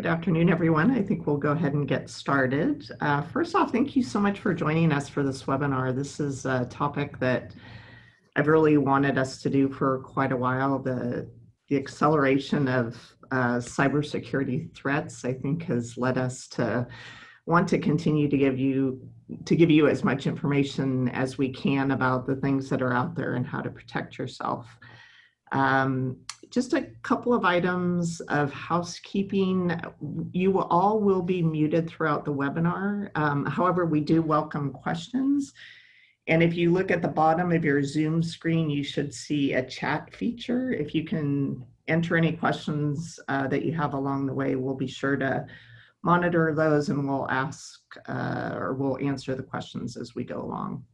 Good afternoon, everyone. I think we'll go ahead and get started. First off, thank you so much for joining us for this webinar. This is a topic that I've really wanted us to do for quite a while. The acceleration of cybersecurity threats, I think, has led us to want to continue to give you as much information as we can about the things that are out there and how to protect yourself. Just a couple of items of housekeeping. You all will be muted throughout the webinar. However, we do welcome questions. And if you look at the bottom of your Zoom screen, you should see a chat feature. If you can enter any questions that you have along the way, we'll be sure to monitor those and we'll ask or we'll answer the questions as we go along.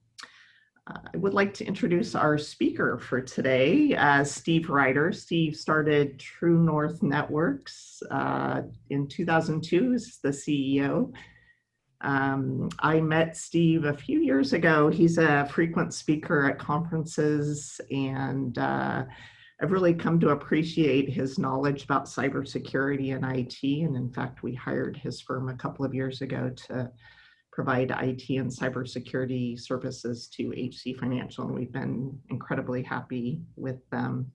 I would like to introduce our speaker for today, Steve Ryder. Steve started True North Networks in 2002 as the CEO. I met Steve a few years ago. He's a frequent speaker at conferences, and I've really come to appreciate his knowledge about cybersecurity and IT. And in fact, we hired his firm a couple of years ago to provide IT and cybersecurity services to HC Financial, and we've been incredibly happy with them.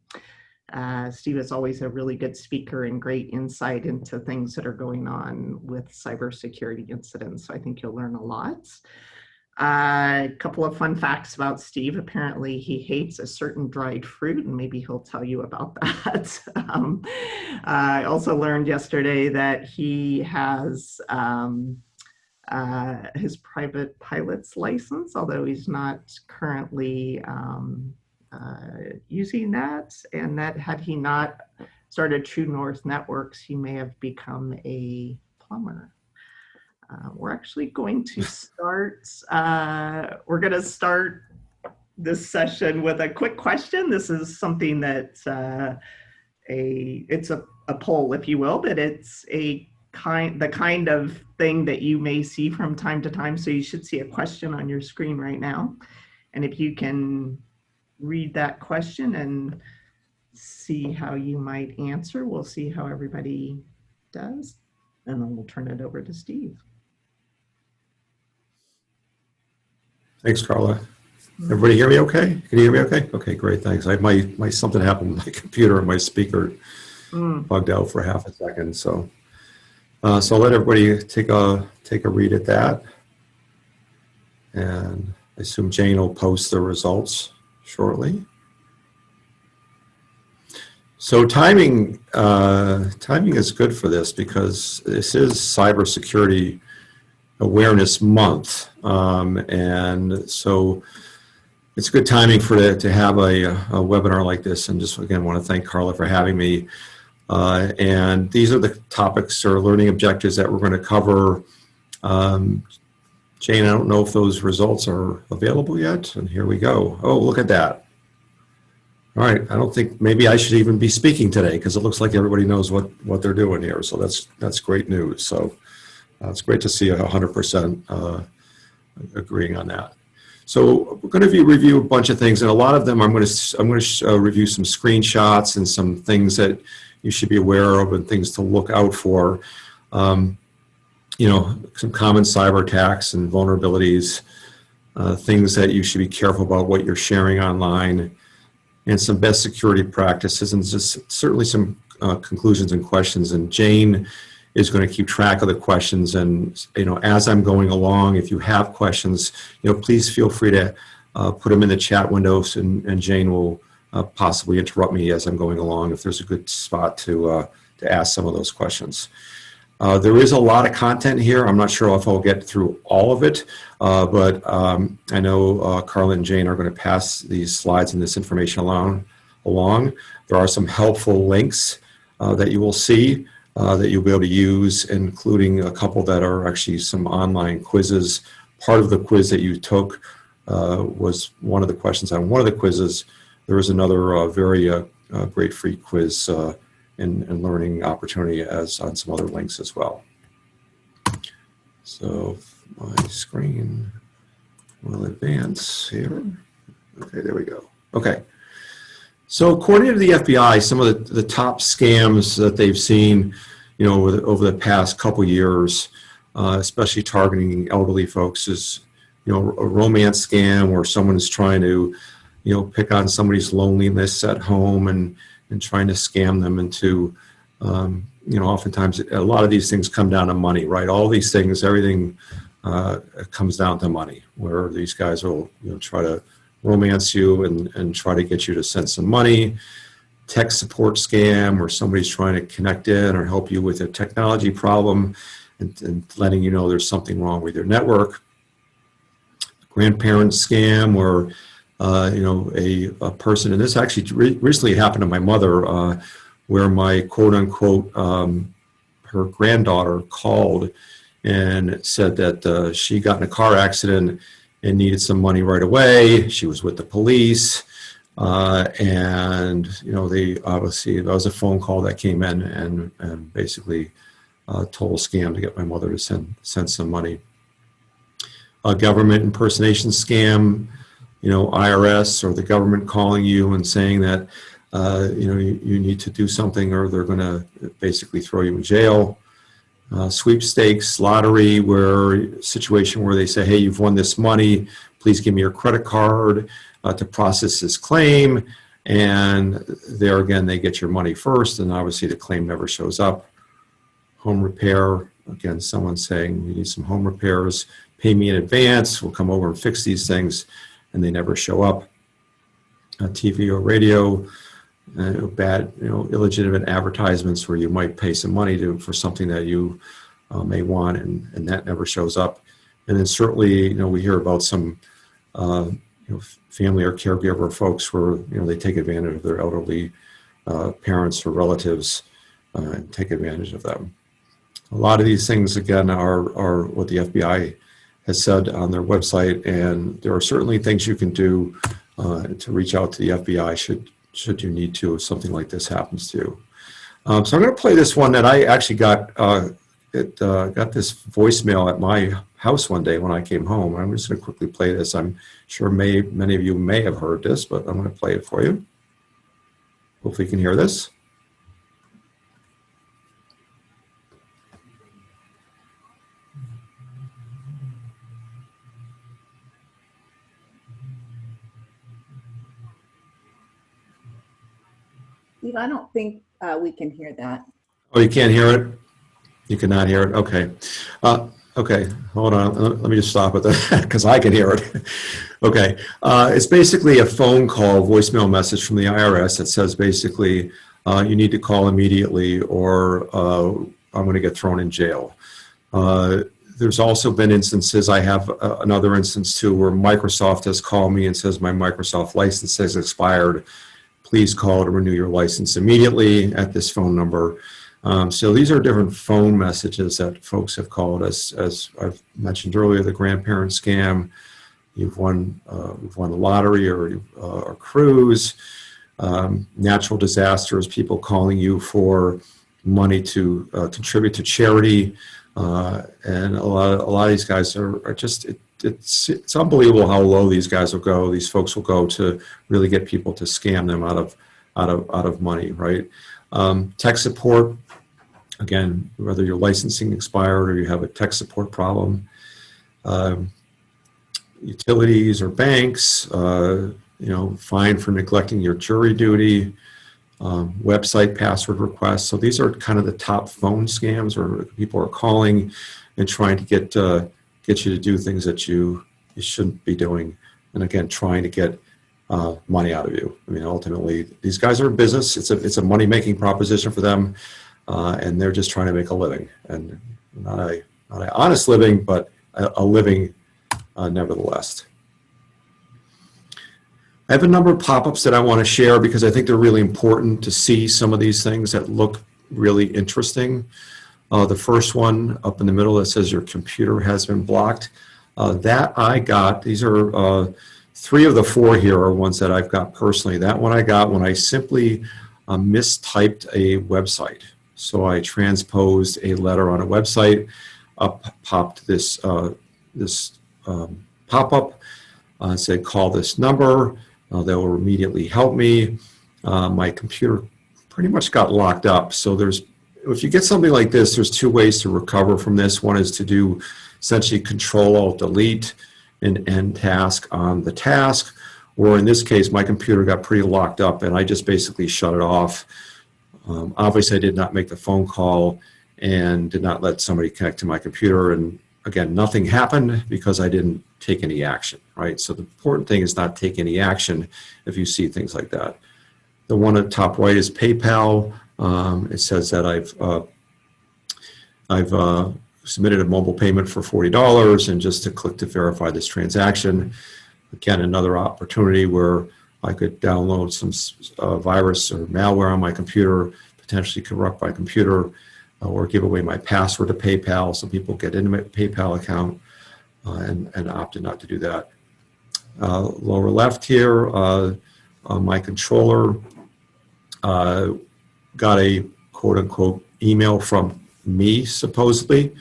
Steve is always a really good speaker and great insight into things that are going on with cybersecurity incidents, so I think you'll learn a lot. A couple of fun facts about Steve. Apparently he hates a certain dried fruit, and maybe he'll tell you about that. I also learned yesterday that he has his private pilot's license, although he's not currently using that, and that had he not started True North Networks, he may have become a plumber. We're actually going to start, this session with a quick question. This is something that's it's a poll, if you will, but it's the kind of thing that you may see from time to time. So you should see a question on your screen right now. And if you can read that question and see how you might answer, we'll see how everybody does. And then we'll turn it over to Steve. Thanks, Carla. Everybody hear me okay? Can you hear me okay? Okay, great, thanks. I had something happened with my computer and my speaker bugged out for half a second. So I'll let everybody take a read at that. And I assume Jane will post the results shortly. So timing is good for this because this is Cybersecurity Awareness Month. And so it's good timing to have a webinar like this. And just again, want to thank Carla for having me. And these are the topics or learning objectives that we're going to cover. Jane, I don't know if those results are available yet. And here we go. Oh, look at that. All right. I don't think maybe I should even be speaking today because it looks like everybody knows what they're doing here. So that's great news. So it's great to see 100% agreeing on that. So we're going to review a bunch of things, and a lot of them I'm going to review some screenshots and some things that you should be aware of and things to look out for. You know, some common cyber attacks and vulnerabilities, things that you should be careful about what you're sharing online, and some best security practices, and just certainly some conclusions and questions. And Jane is going to keep track of the questions, and as I'm going along, if you have questions, please feel free to put them in the chat windows, and Jane will possibly interrupt me as I'm going along if there's a good spot to ask some of those questions. There is a lot of content here. I'm not sure if I'll get through all of it, but I know Carla and Jane are going to pass these slides and this information along. There are some helpful links that you will see that you'll be able to use, including a couple that are actually some online quizzes. Part of the quiz that you took was one of the questions on one of the quizzes. There was another very great free quiz and learning opportunity as on some other links as well. So my screen will advance here. Okay, there we go. Okay. So according to the FBI, some of the top scams that they've seen, you know, over the past couple years, especially targeting elderly folks, is, you know, a romance scam where someone is trying to, you know, pick on somebody's loneliness at home and trying to scam them into, you know, oftentimes a lot of these things come down to money, right? All these things, everything comes down to money, where these guys will, you know, try to romance you and try to get you to send some money. Tech support scam, where somebody's trying to connect in or help you with a technology problem and letting you know there's something wrong with your network. Grandparent scam, where you know, a person, and this actually recently happened to my mother, where my quote unquote her granddaughter called and said that she got in a car accident and needed some money right away. She was with the police, and you know, they obviously, that was a phone call that came in and basically total scam to get my mother to send some money. A government impersonation scam, you know, IRS or the government calling you and saying that you know, you need to do something or they're going to basically throw you in jail. Sweepstakes, lottery, where situation where they say, hey, you've won this money, please give me your credit card to process this claim. And there again, they get your money first, and obviously the claim never shows up. Home repair, again, someone saying you need some home repairs, pay me in advance, we'll come over and fix these things, and they never show up. TV or radio, bad, you know, illegitimate advertisements where you might pay some money for something that you may want, and that never shows up. And then certainly, you know, we hear about some, you know, family or caregiver folks where, you know, they take advantage of their elderly parents or relatives and take advantage of them. A lot of these things, again, are what the FBI has said on their website, and there are certainly things you can do to reach out to the FBI should you need to if something like this happens to you. So I'm going to play this one that I actually got this voicemail at my house one day when I came home. I'm just going to quickly play this. I'm sure many of you may have heard this, but I'm going to play it for you. Hopefully you can hear this. Steve, I don't think we can hear that. Oh, you can't hear it? You cannot hear it? Okay. Okay, hold on. Let me just stop at that because I can hear it. Okay. It's basically a phone call, voicemail message from the IRS that says basically, you need to call immediately or I'm going to get thrown in jail. There's also been instances, I have another instance too, where Microsoft has called me and says my Microsoft license has expired. Please call to renew your license immediately at this phone number. So these are different phone messages that folks have called us. As I've mentioned earlier, the grandparent scam, you've won the lottery or a cruise, natural disasters, people calling you for money to contribute to charity. And a lot of these guys are just, it's unbelievable how low these guys will go. These folks will go to really get people to scam them out of money, right? Tech support, again, whether your licensing expired or you have a tech support problem. Utilities or banks, you know, fine for neglecting your jury duty. Website password requests. So these are kind of the top phone scams where people are calling and trying to get you to do things that you shouldn't be doing. And again, trying to get money out of you. I mean, ultimately, these guys are in business. It's a money-making proposition for them, and they're just trying to make a living, and not an honest living, but a living nevertheless. I have a number of pop-ups that I want to share because I think they're really important to see some of these things that look really interesting. The first one up in the middle that says your computer has been blocked. That I got, these are 3 of the 4 here are ones that I've got personally. That one I got when I simply mistyped a website. So I transposed a letter on a website, up popped this pop-up, said call this number. That will immediately help me. My computer pretty much got locked up. So there's if you get something like this, there's two ways to recover from this. One is to do essentially Control-Alt-Delete and end task on the task, or in this case, my computer got pretty locked up and I just basically shut it off. Obviously, I did not make the phone call and did not let somebody connect to my computer. And again, nothing happened because I didn't take any action, right? So the important thing is not take any action if you see things like that. The one at the top right is PayPal. It says that I've submitted a mobile payment for $40 and just to click to verify this transaction. Again, another opportunity where I could download some virus or malware on my computer, potentially corrupt my computer, or give away my password to PayPal so people get into my PayPal account, and opted not to do that. Lower left here, my controller got a quote-unquote email from me, supposedly.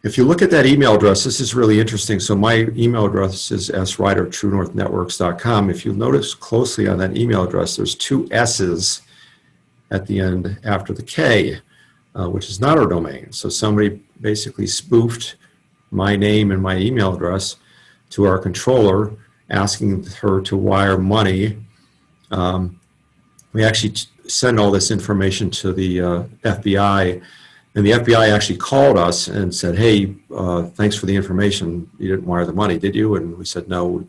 If you look at that email address, this is really interesting. So my email address is srider@truenorthnetworks.com. If you notice closely on that email address, there's two S's at the end after the K, which is not our domain. So somebody basically spoofed my name and my email address to our controller, asking her to wire money. We actually send all this information to the FBI. And the FBI actually called us and said, "Hey, thanks for the information. You didn't wire the money, did you?" And we said, "No,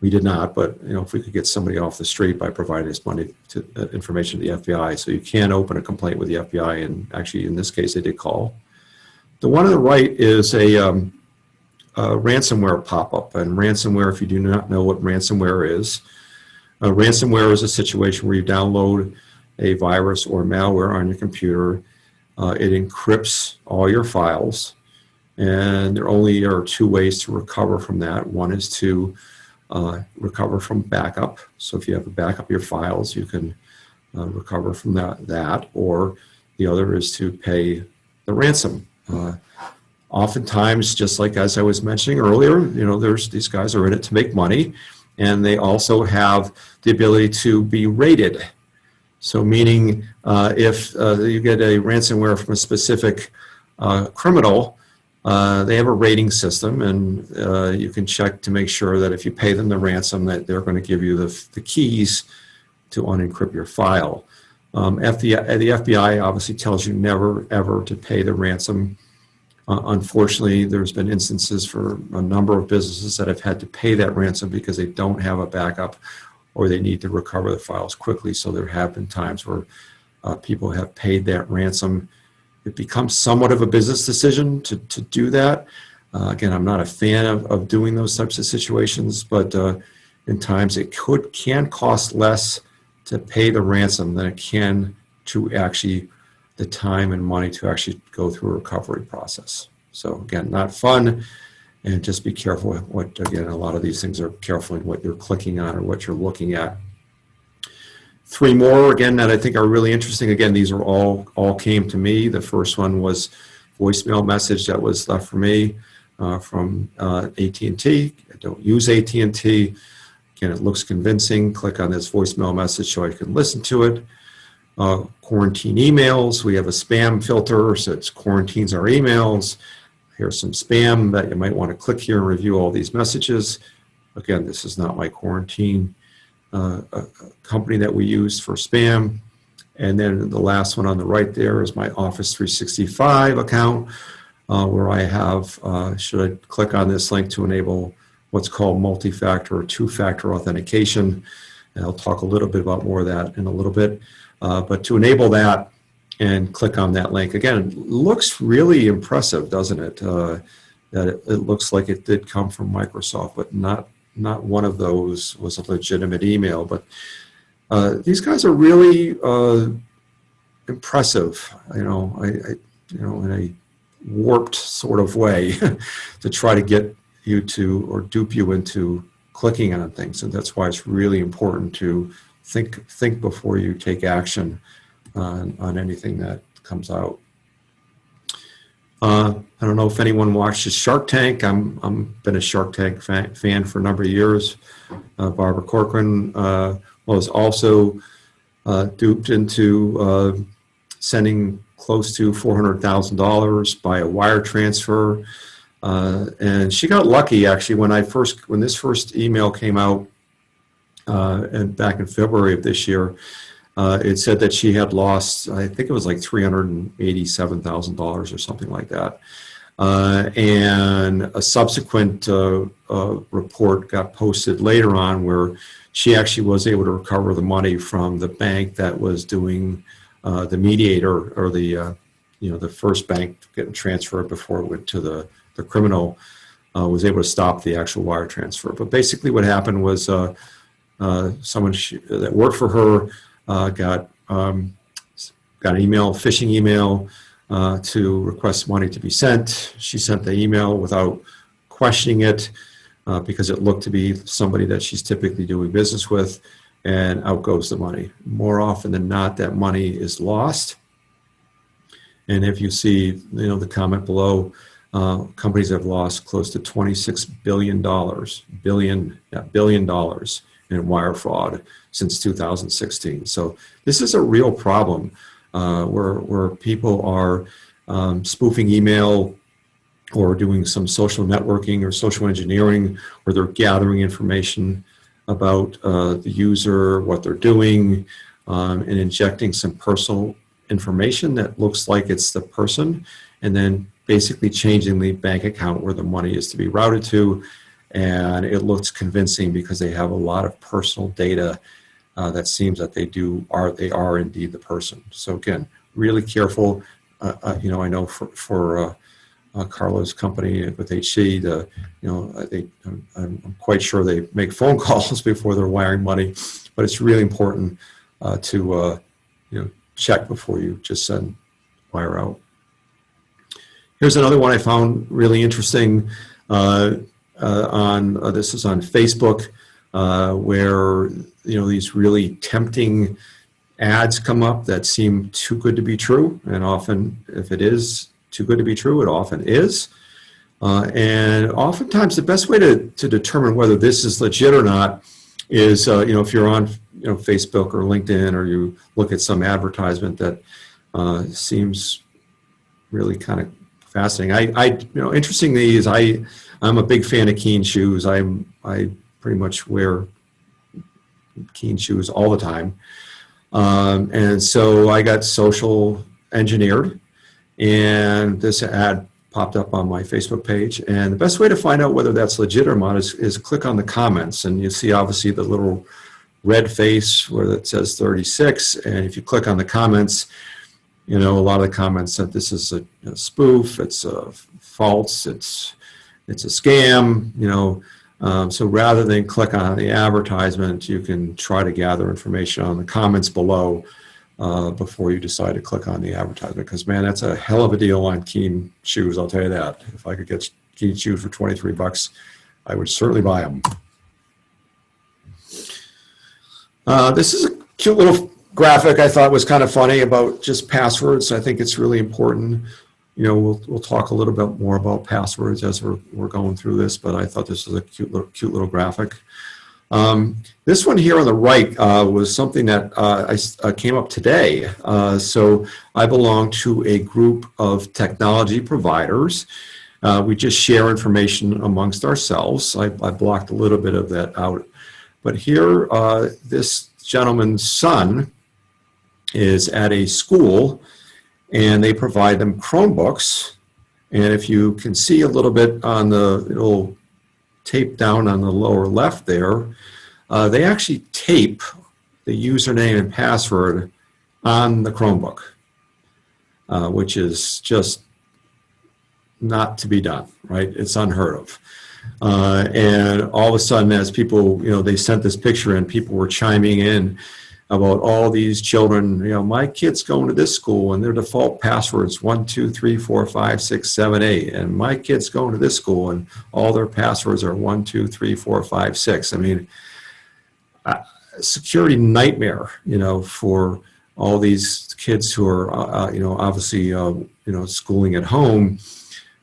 we did not. But if we could get somebody off the street by providing this money to information to the FBI, so you can open a complaint with the FBI." And actually, in this case, they did call. The one on the right is a ransomware pop-up. And ransomware, if you do not know what ransomware is a situation where you download a virus or malware on your computer. It encrypts all your files, and there only are two ways to recover from that. One is to recover from backup. So if you have a backup of your files, you can recover from that, or the other is to pay the ransom. Oftentimes, just like as I was mentioning earlier, these guys are in it to make money, and they also have the ability to be rated. So meaning if you get a ransomware from a specific criminal, they have a rating system, and you can check to make sure that if you pay them the ransom, that they're going to give you the keys to unencrypt your file. The FBI obviously tells you never, ever to pay the ransom. Unfortunately, there's been instances for a number of businesses that have had to pay that ransom because they don't have a backup or they need to recover the files quickly. So there have been times where people have paid that ransom. It becomes somewhat of a business decision to do that. Again, I'm not a fan of doing those types of situations, but in times it can cost less to pay the ransom than it can to actually the time and money to actually go through a recovery process. So again, not fun. And just be careful what, again, a lot of these things are careful in what you're clicking on or what you're looking at. Three more, again, that I think are really interesting. Again, these are all came to me. The first one was voicemail message that was left for me from AT&T. I don't use AT&T. Again, it looks convincing. Click on this voicemail message so I can listen to it. Quarantine emails. We have a spam filter, so it quarantines our emails. Here's some spam that you might want to click here and review all these messages. Again, this is not my quarantine company that we use for spam. And then the last one on the right there is my Office 365 account where I have, should I click on this link to enable what's called multi-factor or two-factor authentication. And I'll talk a little bit about more of that in a little bit. But to enable that, and click on that link. Again, it looks really impressive, doesn't it? That it looks like it did come from Microsoft, but not one of those was a legitimate email. But these guys are really impressive, in a warped sort of way to try to get you to or dupe you into clicking on things. And that's why it's really important to think before you take action on anything that comes out. I don't know if anyone watches Shark Tank. I'm been a Shark Tank fan for a number of years. Barbara Corcoran was also duped into sending close to $400,000 by a wire transfer. And she got lucky, actually, when this first email came out, and back in February of this year. It said that she had lost, I think it was like $387,000 or something like that. And a subsequent report got posted later on where she actually was able to recover the money from the bank that was doing the mediator, or the first bank getting transferred before it went to the criminal, was able to stop the actual wire transfer. But basically what happened was someone that worked for her got an email, phishing email, to request money to be sent. She sent the email without questioning it because it looked to be somebody that she's typically doing business with, and out goes the money. More often than not, that money is lost. And if you see, the comment below, companies have lost close to $26 billion, billion dollars in wire fraud since 2016. So this is a real problem where people are spoofing email or doing some social networking or social engineering, where they're gathering information about the user, what they're doing, and injecting some personal information that looks like it's the person, and then basically changing the bank account where the money is to be routed to. And it looks convincing because they have a lot of personal data that seems that they are indeed the person. So again, really careful. I know for Carla's company with HC, I'm quite sure they make phone calls before they're wiring money, but it's really important to check before you just send wire out. Here's another one I found really interesting. This is on Facebook, where these really tempting ads come up that seem too good to be true, and often, if it is too good to be true, it often is. And oftentimes, the best way to determine whether this is legit or not is, if you're on Facebook or LinkedIn, or you look at some advertisement that seems really kind of fascinating. Interestingly, is I'm a big fan of Keen shoes. I pretty much wear Keen shoes all the time. And so I got social engineered, and this ad popped up on my Facebook page. And the best way to find out whether that's legit or not is click on the comments. And you see obviously the little red face where it says 36. And if you click on the comments, a lot of the comments that this is a spoof, it's a false, it's a scam, so rather than click on the advertisement, you can try to gather information on the comments below before you decide to click on the advertisement. Because, man, that's a hell of a deal on Keen shoes, I'll tell you that. If I could get Keen shoes for $23, I would certainly buy them. This is a cute little graphic I thought was kind of funny about just passwords. I think it's really important. We'll talk a little bit more about passwords as we're going through this, but I thought this was a cute little graphic. This one here on the right was something that I came up today. So I belong to a group of technology providers. We just share information amongst ourselves. I blocked a little bit of that out. But here, this gentleman's son is at a school, and they provide them Chromebooks. And if you can see a little bit on the little tape down on the lower left there, they actually tape the username and password on the Chromebook, which is just not to be done, right? It's unheard of. And all of a sudden, as people, they sent this picture and people were chiming in about all these children, my kid's going to this school and their default password's 1, 2, 3, 4, 5, 6, 7, 8. And my kid's going to this school and all their passwords are 1, 2, 3, 4, 5, 6. I mean, security nightmare, for all these kids who are, obviously, schooling at home,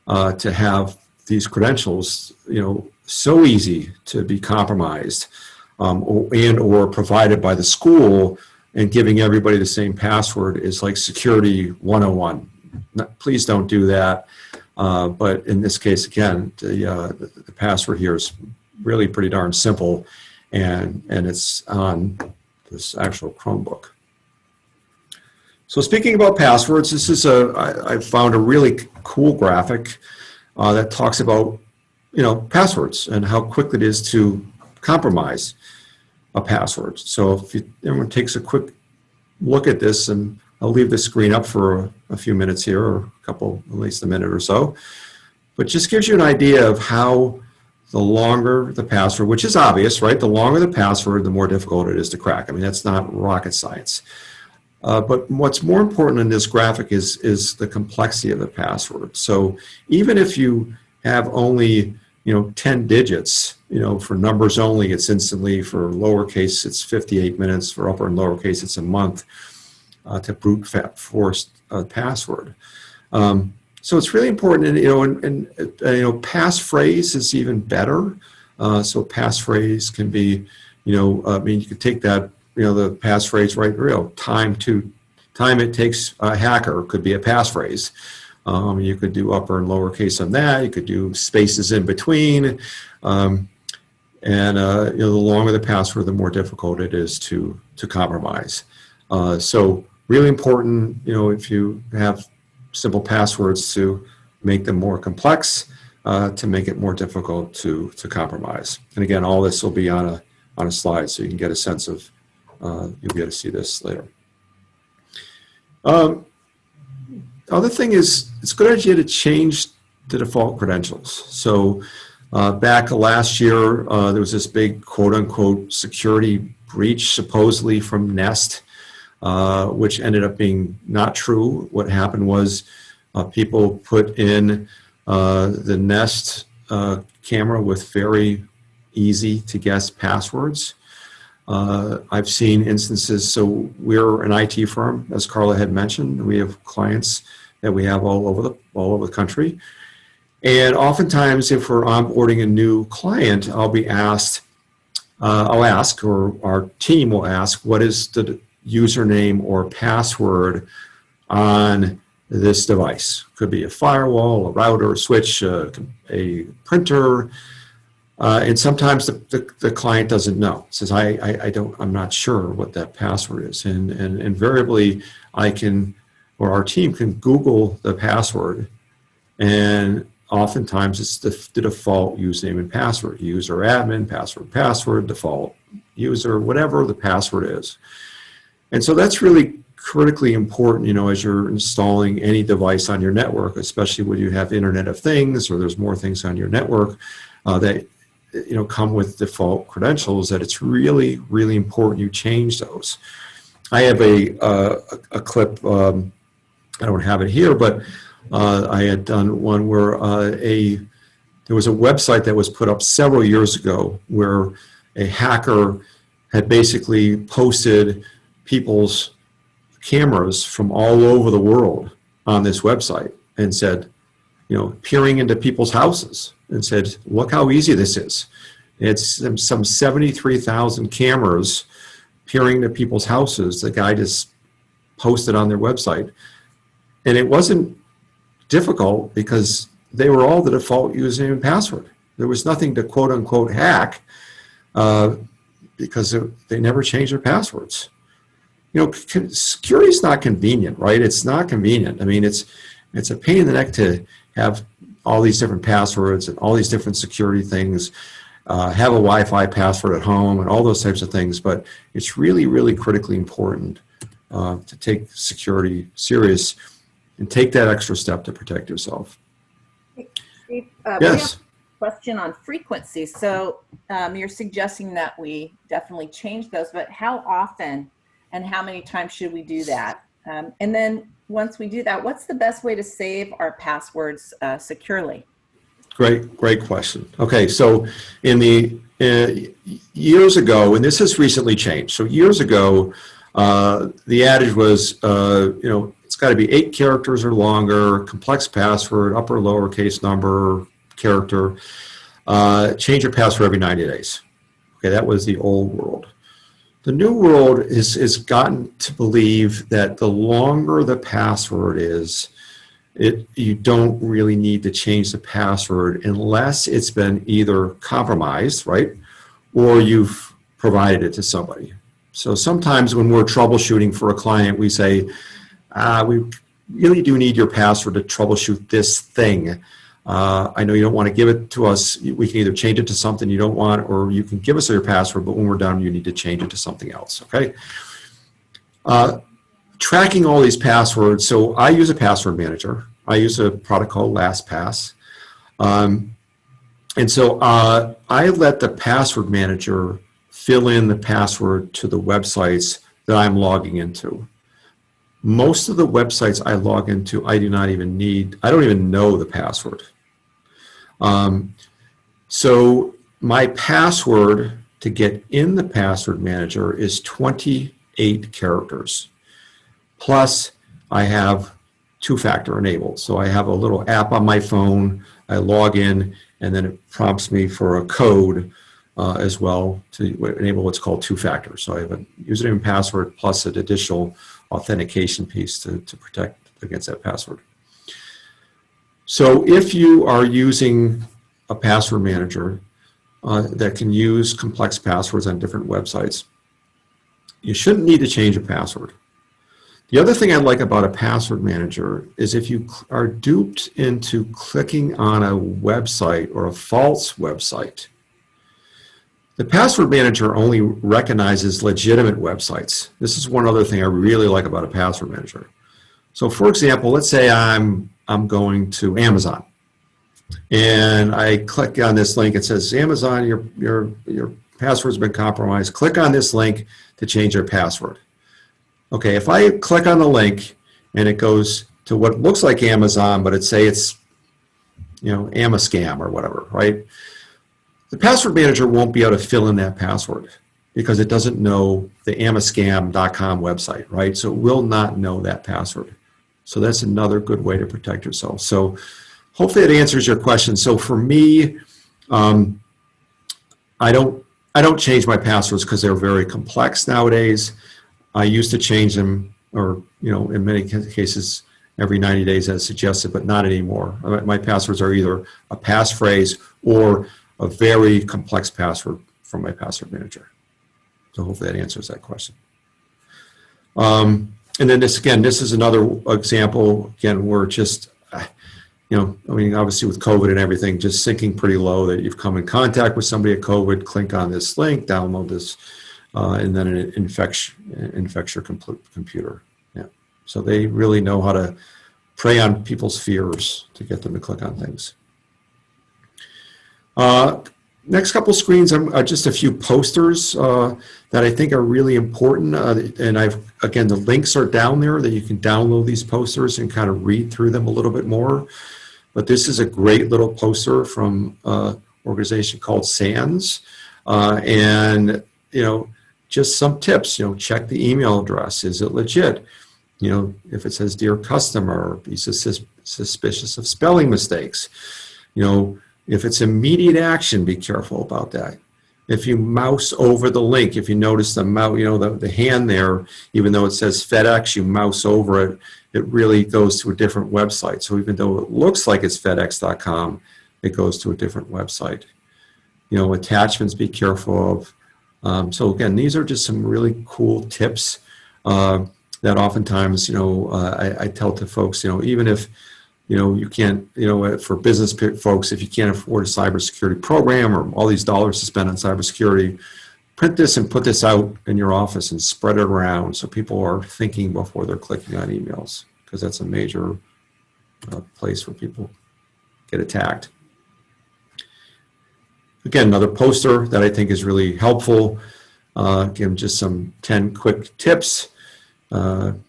to have these credentials, so easy to be compromised. Or provided by the school and giving everybody the same password is like security 101. Please don't do that. But in this case, again, the password here is really pretty darn simple, and it's on this actual Chromebook. So speaking about passwords, this is I found a really cool graphic that talks about, passwords and how quick it is to compromise a password. So if everyone takes a quick look at this, and I'll leave the screen up for a few minutes here, or a couple, at least a minute or so, but just gives you an idea of how the longer the password, which is obvious, right? The longer the password, the more difficult it is to crack. I mean, that's not rocket science. But what's more important in this graphic is the complexity of the password. So even if you have only 10 digits, for numbers only, it's instantly. For lowercase, it's 58 minutes. For upper and lowercase, it's a month to brute force a password. So it's really important, and passphrase is even better. So passphrase can be, you could take that, the passphrase, right? Time it takes a hacker could be a passphrase. You could do upper and lowercase on that. You could do spaces in between. The longer the password, the more difficult it is to compromise. So really important, if you have simple passwords, to make them more complex, to make it more difficult to compromise. And again, all this will be on a slide, so you can get a sense of, you'll be able to see this later. Other thing is, it's a good idea to change the default credentials. So back last year, there was this big quote-unquote security breach, supposedly from Nest, which ended up being not true. What happened was people put in the Nest camera with very easy to guess passwords. I've seen instances, so we're an IT firm, as Carla had mentioned. We have clients that we have all over the country. And oftentimes, if we're onboarding a new client, I'll ask, or our team will ask, what is the username or password on this device? Could be a firewall, a router, a switch, a printer. And sometimes the client doesn't know. Says, I'm not sure what that password is. And invariably, our team can Google the password, and oftentimes it's the default username and password. User admin, password, default user, whatever the password is. And so that's really critically important, as you're installing any device on your network, especially when you have Internet of Things, or there's more things on your network that come with default credentials, that it's really, really important you change those. I have a clip, I don't have it here, but I had done one where there was a website that was put up several years ago where a hacker had basically posted people's cameras from all over the world on this website and said, peering into people's houses, and said, look how easy this is. It's some 73,000 cameras peering into people's houses. The guy just posted on their website. And it wasn't difficult because they were all the default username and password. There was nothing to quote unquote hack because they never changed their passwords. Security is not convenient, right? It's not convenient. I mean, it's a pain in the neck to have all these different passwords and all these different security things, have a Wi-Fi password at home and all those types of things. But it's really, really critically important to take security serious and take that extra step to protect yourself. Steve, Yes. We have a question on frequency. So you're suggesting that we definitely change those, but how often and how many times should we do that? And then once we do that, what's the best way to save our passwords securely? Great question. Okay, so in the years ago, and this has recently changed. So years ago, the adage was, it's got to be 8 characters or longer, complex password, upper lowercase number, character. Change your password every 90 days. Okay, that was the old world. The new world is gotten to believe that the longer the password is, you don't really need to change the password unless it's been either compromised, right? Or you've provided it to somebody. So sometimes when we're troubleshooting for a client, we say, we really do need your password to troubleshoot this thing. I know you don't want to give it to us. We can either change it to something you don't want, or you can give us your password, but when we're done, you need to change it to something else, okay? Tracking all these passwords. So I use a password manager. I use a product called LastPass. And so I let the password manager fill in the password to the websites that I'm logging into. Most of the websites I log into, I don't even know the password. So my password to get in the password manager is 28 characters. Plus I have two-factor enabled. So I have a little app on my phone, I log in, and then it prompts me for a code as well to enable what's called two-factor. So I have a username and password plus an additional authentication piece to protect against that password. So if you are using a password manager that can use complex passwords on different websites, you shouldn't need to change your password. The other thing I like about a password manager is if you are duped into clicking on a website or a false website, the password manager only recognizes legitimate websites. This is one other thing I really like about a password manager. So for example, let's say I'm going to Amazon and I click on this link. It says, Amazon, your password's been compromised. Click on this link to change your password. Okay, if I click on the link and it goes to what looks like Amazon, but it's Amascam or whatever, right? The password manager won't be able to fill in that password because it doesn't know the amascam.com website, right? So it will not know that password. So that's another good way to protect yourself. So hopefully that answers your question. So for me, I don't change my passwords because they're very complex nowadays. I used to change them, or in many cases, every 90 days as suggested, but not anymore. My passwords are either a passphrase or a very complex password from my password manager. So hopefully that answers that question. And then this is another example, again, where just, obviously with COVID and everything, just sinking pretty low, that you've come in contact with somebody at COVID, click on this link, download this, and then it infects your computer. Yeah. So they really know how to prey on people's fears to get them to click on things. Next couple screens are just a few posters that I think are really important. And again, the links are down there that you can download these posters and kind of read through them a little bit more. But this is a great little poster from an organization called SANS. And, just some tips, check the email address. Is it legit? If it says, dear customer, be suspicious of spelling mistakes. If it's immediate action, be careful about that. If you mouse over the link, if you notice the mouse, the hand there, even though it says FedEx, you mouse over it, it really goes to a different website. So even though it looks like it's FedEx.com, it goes to a different website. Attachments, be careful of. So again, these are just some really cool tips that oftentimes, I tell to folks, even if, you can't, for business folks, if you can't afford a cybersecurity program or all these dollars to spend on cybersecurity, print this and put this out in your office and spread it around so people are thinking before they're clicking on emails, because that's a major place where people get attacked. Again, another poster that I think is really helpful. Again, just some 10 quick tips, that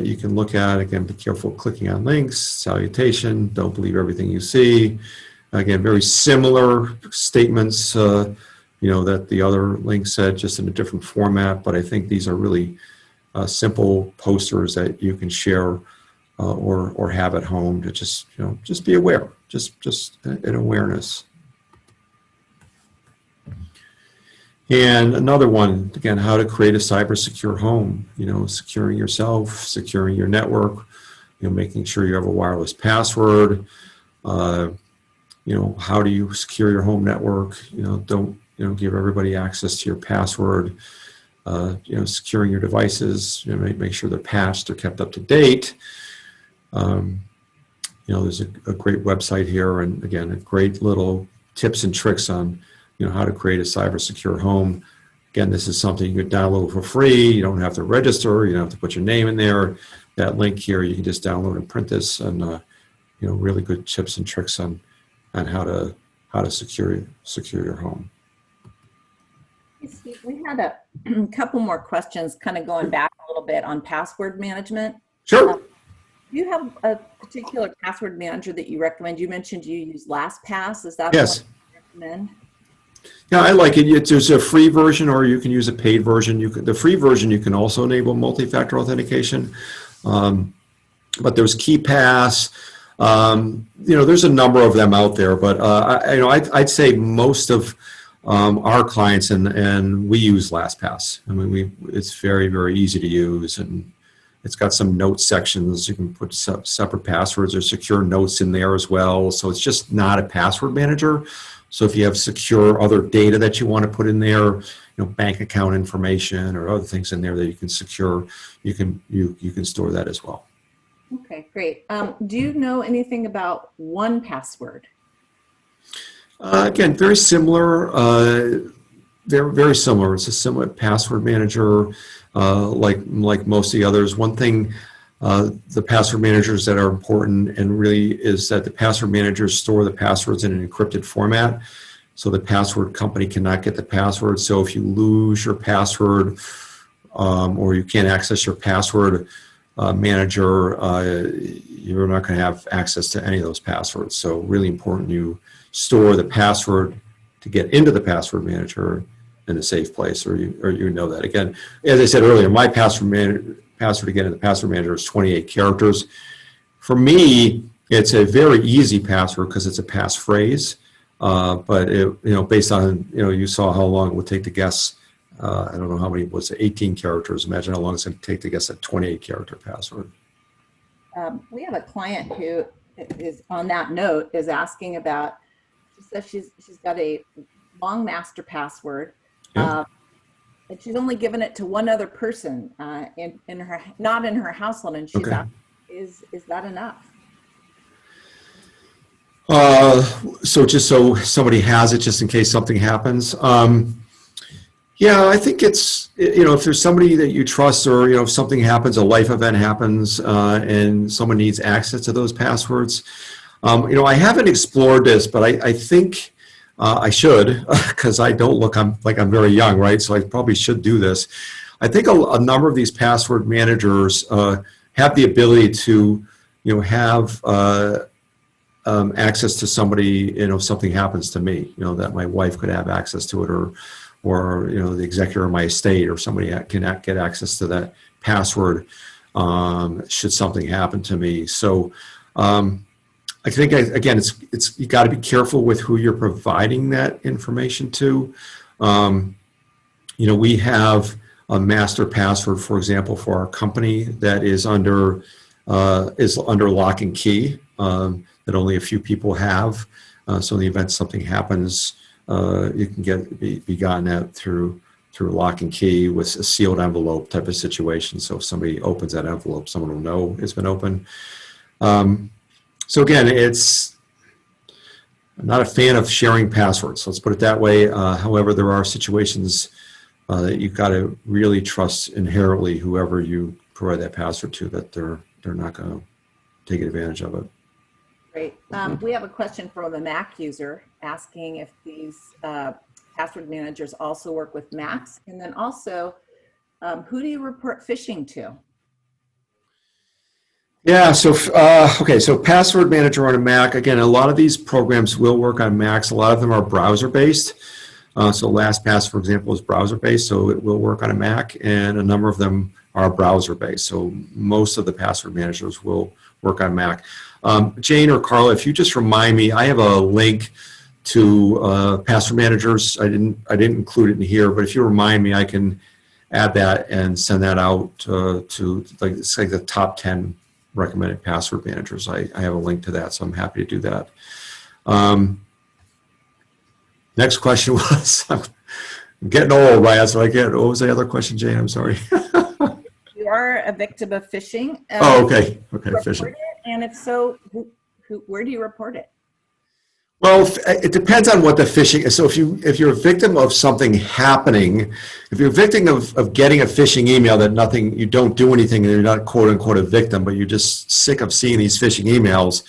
you can look at. Again, be careful clicking on links, salutation, don't believe everything you see. Again, very similar statements, that the other link said, just in a different format, but I think these are really simple posters that you can share or have at home to just be aware, just an awareness. And another one, again, how to create a cyber secure home, securing yourself, securing your network, making sure you have a wireless password, how do you secure your home network, don't, give everybody access to your password, securing your devices, make sure they're patched, they're kept up to date. There's a great website here, and again, a great little tips and tricks on, how to create a cyber secure home. Again, this is something you can download for free. You don't have to register. You don't have to put your name in there. That link here, you can just download and print this, and really good tips and tricks on how to secure your home. Hey, Steve, we had a couple more questions, kind of going back a little bit on password management. Sure. Do you have a particular password manager that you recommend? You mentioned you use LastPass. Is that Yes. the one you recommend? Yeah, I like it. There's a free version, or you can use a paid version. The free version, you can also enable multi-factor authentication, but there's KeePass. There's a number of them out there, but I'd say most of our clients and we use LastPass. I mean, it's very, very easy to use, and it's got some note sections. You can put separate passwords or secure notes in there as well. So it's just not a password manager. So if you have secure other data that you want to put in there, bank account information or other things in there that you can secure, you can store that as well. Okay, great. Do you know anything about 1Password? Again, very similar. They're very similar. It's a similar password manager, like most of the others. One thing, the password managers that are important and really is that the password managers store the passwords in an encrypted format, so the password company cannot get the password. So if you lose your password or you can't access your password manager, you're not going to have access to any of those passwords. So really important you store the password to get into the password manager in a safe place, or you know that. Again, as I said earlier, my password to get in the password manager is 28 characters. For me, it's a very easy password because it's a passphrase. But based on you saw how long it would take to guess. I don't know how many was it, 18 characters. Imagine how long it's going to take to guess a 28 character password. We have a client who is on that note is asking about. She says she's got a long master password. Yeah. And she's only given it to one other person in her, not in her household, and she's asked, is that enough? So just so somebody has it, just in case something happens. Yeah, I think it's, if there's somebody that you trust, or if something happens, a life event happens, and someone needs access to those passwords. I haven't explored this, but I think. I should, because I don't look like I'm very young, right? So I probably should do this. I think a number of these password managers have the ability to, have access to somebody, if something happens to me, that my wife could have access to it, or the executor of my estate, or somebody can get access to that password should something happen to me. So. I think, again, it's you got to be careful with who you're providing that information to. We have a master password, for example, for our company that is under lock and key that only a few people have. So in the event something happens, you can be gotten at through lock and key with a sealed envelope type of situation. So if somebody opens that envelope, someone will know it's been opened. So again, I'm not a fan of sharing passwords. Let's put it that way. However, there are situations that you've got to really trust inherently whoever you provide that password to, that they're not going to take advantage of it. Great. We have a question from a Mac user asking if these password managers also work with Macs, and then also, who do you report phishing to? Yeah, so so password manager on a Mac. Again, a lot of these programs will work on Macs. A lot of them are browser-based. So LastPass, for example, is browser-based, so it will work on a Mac, and a number of them are browser-based. So most of the password managers will work on Mac. Jane or Carla, if you just remind me, I have a link password managers. I didn't include it in here, but if you remind me, I can add that and send that out to it's like the top 10 recommended password managers. I have a link to that, so I'm happy to do that. Next question was, I'm getting old, right? So what was the other question, Jane? I'm sorry. You are a victim of phishing. Oh, okay. Okay, report phishing. it? And if so, where do you report it? Well, it depends on what the phishing is. So if you're a victim of something happening, if you're a victim of getting a phishing email that you don't do anything and you're not quote unquote a victim, but you're just sick of seeing these phishing emails,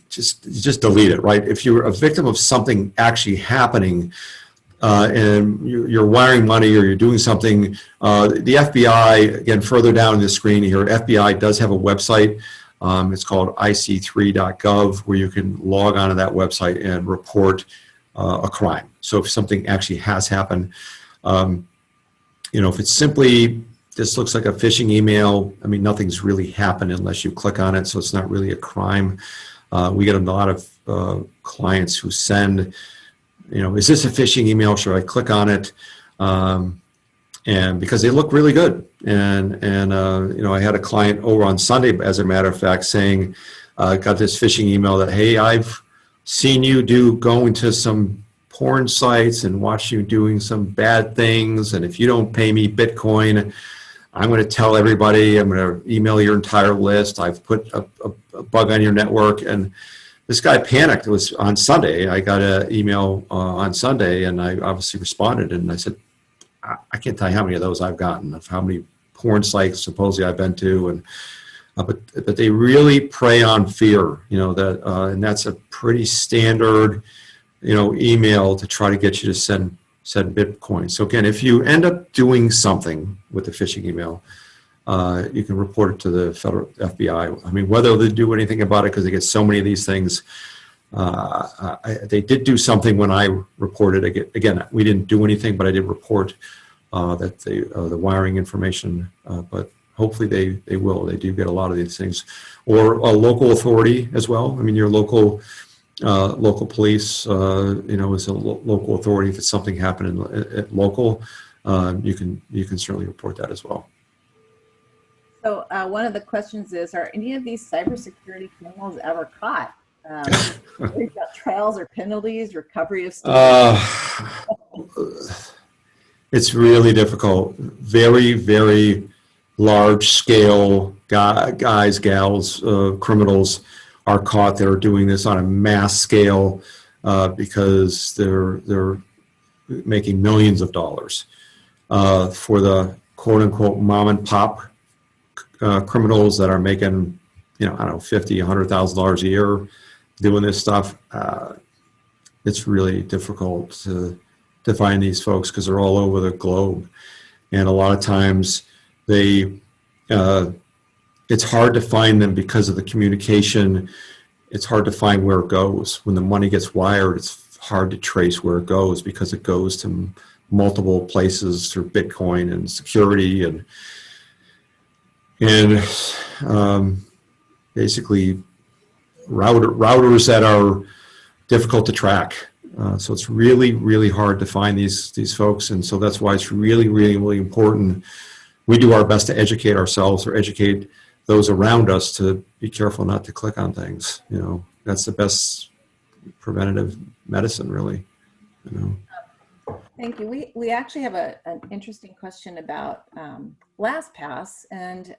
just delete it, right? If you're a victim of something actually happening and you're wiring money or you're doing something, the FBI, again, further down in the screen here, FBI does have a website. It's called ic3.gov, where you can log onto that website and report a crime. So if something actually has happened, if it's simply, this looks like a phishing email, I mean, nothing's really happened unless you click on it, so it's not really a crime. We get a lot of clients who send, is this a phishing email? Should I click on it? And because they look really good. And I had a client over on Sunday, as a matter of fact, saying, got this phishing email that, hey, I've seen you go into some porn sites and watch you doing some bad things. And if you don't pay me Bitcoin, I'm going to tell everybody, I'm going to email your entire list. I've put a bug on your network. And this guy panicked. It was on Sunday. I got an email on Sunday, and I obviously responded. And I said, I can't tell you how many of those I've gotten, of how many porn sites supposedly I've been to, and but they really prey on fear, and that's a pretty standard, email to try to get you to send Bitcoin. So again, if you end up doing something with the phishing email, you can report it to the federal FBI. I mean, whether they do anything about it because they get so many of these things. They did do something when I reported. Again, we didn't do anything, but I did report that the wiring information. But hopefully they will. They do get a lot of these things, or a local authority as well. I mean, your local police, is a local authority. If it's something happening at local, you can certainly report that as well. So one of the questions is: are any of these cybersecurity criminals ever caught? We've got trials or penalties, recovery of it's really difficult. Very, very large scale guys, gals, criminals are caught that are doing this on a mass scale because they're making millions of dollars. For the quote unquote mom and pop criminals that are making, $50,000, $100,000 a year doing this stuff, it's really difficult to find these folks because they're all over the globe, and a lot of times it's hard to find them because of the communication. It's hard to find where it goes. When the money gets wired, it's hard to trace where it goes because it goes to multiple places through Bitcoin and security and basically routers that are difficult to track. So it's really, really hard to find these folks. And so that's why it's really, really, really important. We do our best to educate ourselves or educate those around us to be careful not to click on things. That's the best preventative medicine, really. Thank you. We actually have an interesting question about LastPass, and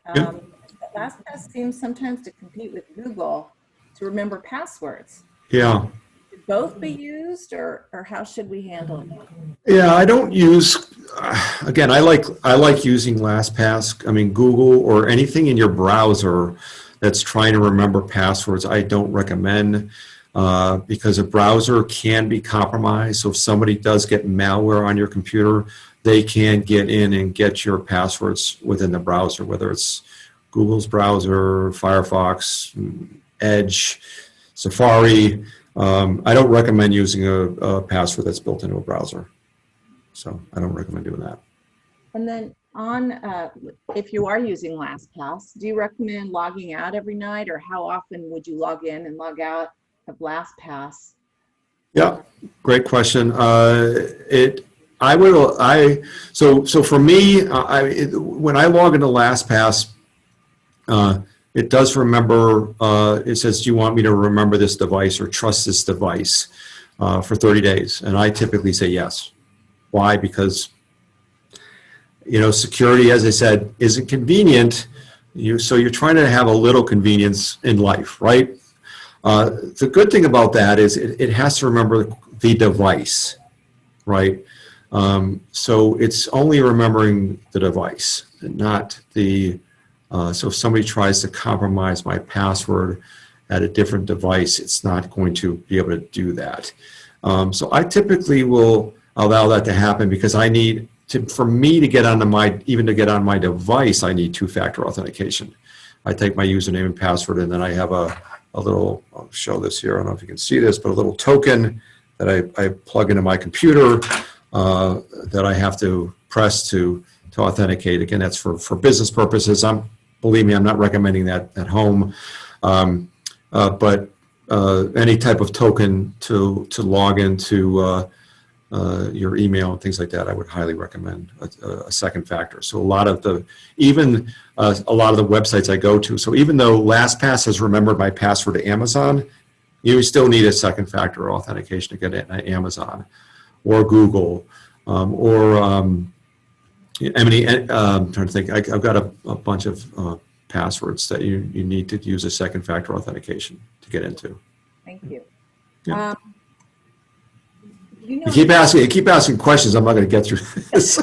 LastPass seems sometimes to compete with Google to remember passwords. Yeah. Should both be used, or how should we handle it? Yeah, I don't use. Again, I like using LastPass. I mean, Google or anything in your browser that's trying to remember passwords, I don't recommend. Because a browser can be compromised. So if somebody does get malware on your computer, they can get in and get your passwords within the browser, whether it's Google's browser, Firefox, Edge, Safari. I don't recommend using a password that's built into a browser. So I don't recommend doing that. And then if you are using LastPass, do you recommend logging out every night, or how often would you log in and log out of LastPass Yeah, great question. So for me, when I log into LastPass, it does remember, it says, do you want me to remember this device or trust this device for 30 days? And I typically say yes. Why? Because, security, as I said, isn't convenient. So you're trying to have a little convenience in life, right? The good thing about that is it has to remember the device, right? So it's only remembering the device, and not the, so if somebody tries to compromise my password at a different device, it's not going to be able to do that. So I typically will allow that to happen because I need to, for me to get onto even to get on my device, I need two-factor authentication. I take my username and password, and then I have a little, I'll show this here, I don't know if you can see this, but a little token that I plug into my computer that I have to press to authenticate. Again, that's for business purposes. Believe me, I'm not recommending that at home. But any type of token to log into your email and things like that, I would highly recommend a second factor. So a lot of the websites I go to, so even though LastPass has remembered my password to Amazon, you still need a second factor authentication to get in Amazon or Google I'm trying to think. I've got a bunch of passwords that you need to use a second factor authentication to get into. Thank you. Yeah. You keep asking questions. I'm not going to get through this.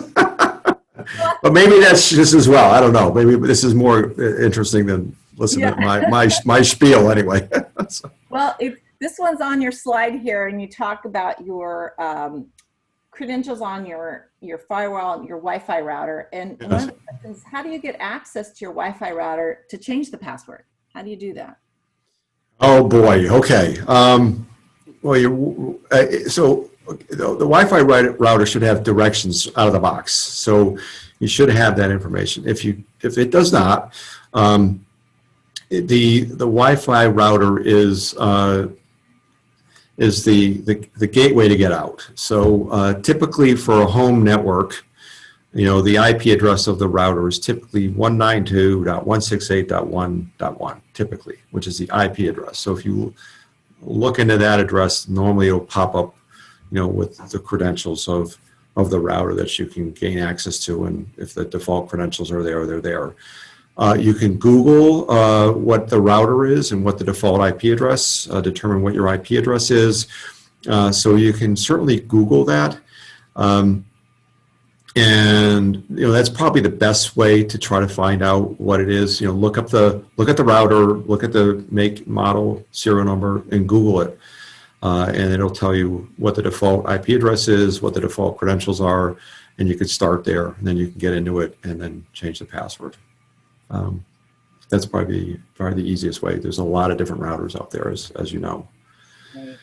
But maybe that's just as well. I don't know. Maybe this is more interesting than listening to my spiel anyway. So. Well, this one's on your slide here, and you talk about your credentials on your firewall, your Wi-Fi router. And one of the questions, how do you get access to your Wi-Fi router to change the password? How do you do that? Oh boy. Okay. So the Wi-Fi router should have directions out of the box. So you should have that information. If it does not, the Wi-Fi router is the gateway to get out. So typically for a home network, the IP address of the router is typically 192.168.1.1 typically, which is the IP address. So if you look into that address, normally it'll pop up, with the credentials of the router that you can gain access to, and if the default credentials are there, they're there. You can Google what the router is and what the default IP address, determine what your IP address is. So you can certainly Google that. And that's probably the best way to try to find out what it is. Look at the router, look at the make, model, serial number, and Google it. And it'll tell you what the default IP address is, what the default credentials are, and you could start there, and then you can get into it and then change the password. That's probably the easiest way. There's a lot of different routers out there, as you know. Right.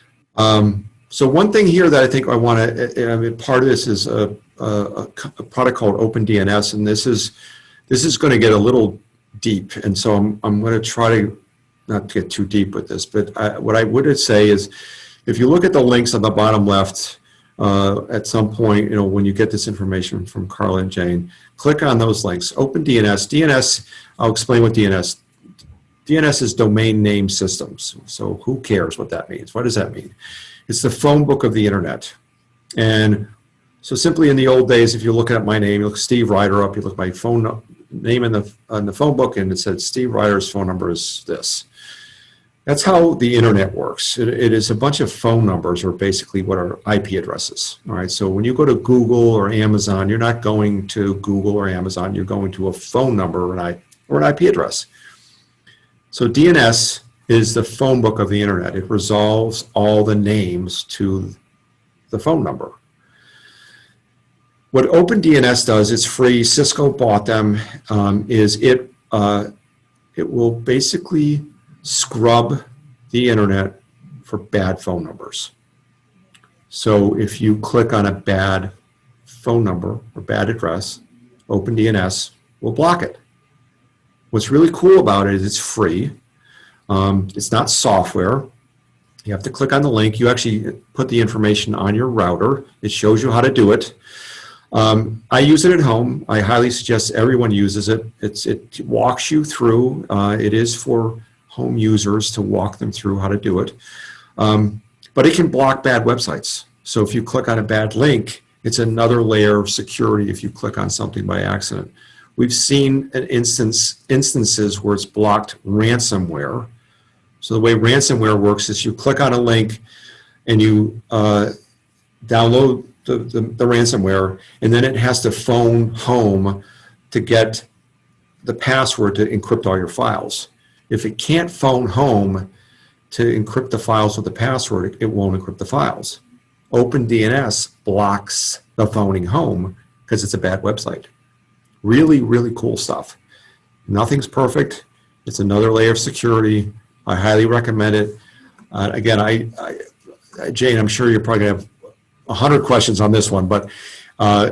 So one thing here that I think I want to, part of this is a product called OpenDNS, and this is going to get a little deep, and so I'm going to try to not get too deep with this, but what I would say is, if you look at the links on the bottom left, at some point, when you get this information from Carla and Jane, click on those links. OpenDNS. DNS, I'll explain what DNS. DNS is domain name systems. So who cares what that means? What does that mean? It's the phone book of the internet. And so simply in the old days, if you look at my name, you look Steve Ryder up, you look at my phone name in the phone book, and it said Steve Ryder's phone number is this. That's how the internet works. It is a bunch of phone numbers, or basically what are IP addresses. All right. So when you go to Google or Amazon, you're not going to Google or Amazon. You're going to a phone number or an IP address. So DNS is the phone book of the internet. It resolves all the names to the phone number. What OpenDNS does, it's free. Cisco bought them. It will basically scrub the internet for bad phone numbers. So if you click on a bad phone number or bad address, OpenDNS will block it. What's really cool about it is it's free. It's not software. You have to click on the link. You actually put the information on your router. It shows you how to do it. I use it at home. I highly suggest everyone uses it. It walks you through. It is for home users to walk them through how to do it. But it can block bad websites. So if you click on a bad link, it's another layer of security if you click on something by accident. We've seen instances where it's blocked ransomware. So the way ransomware works is you click on a link and you download the ransomware, and then it has to phone home to get the password to encrypt all your files. If it can't phone home to encrypt the files with the password, it won't encrypt the files. OpenDNS blocks the phoning home because it's a bad website. Really, really cool stuff. Nothing's perfect. It's another layer of security. I highly recommend it. Again, Jane, I'm sure you're probably going to have 100 questions on this one, but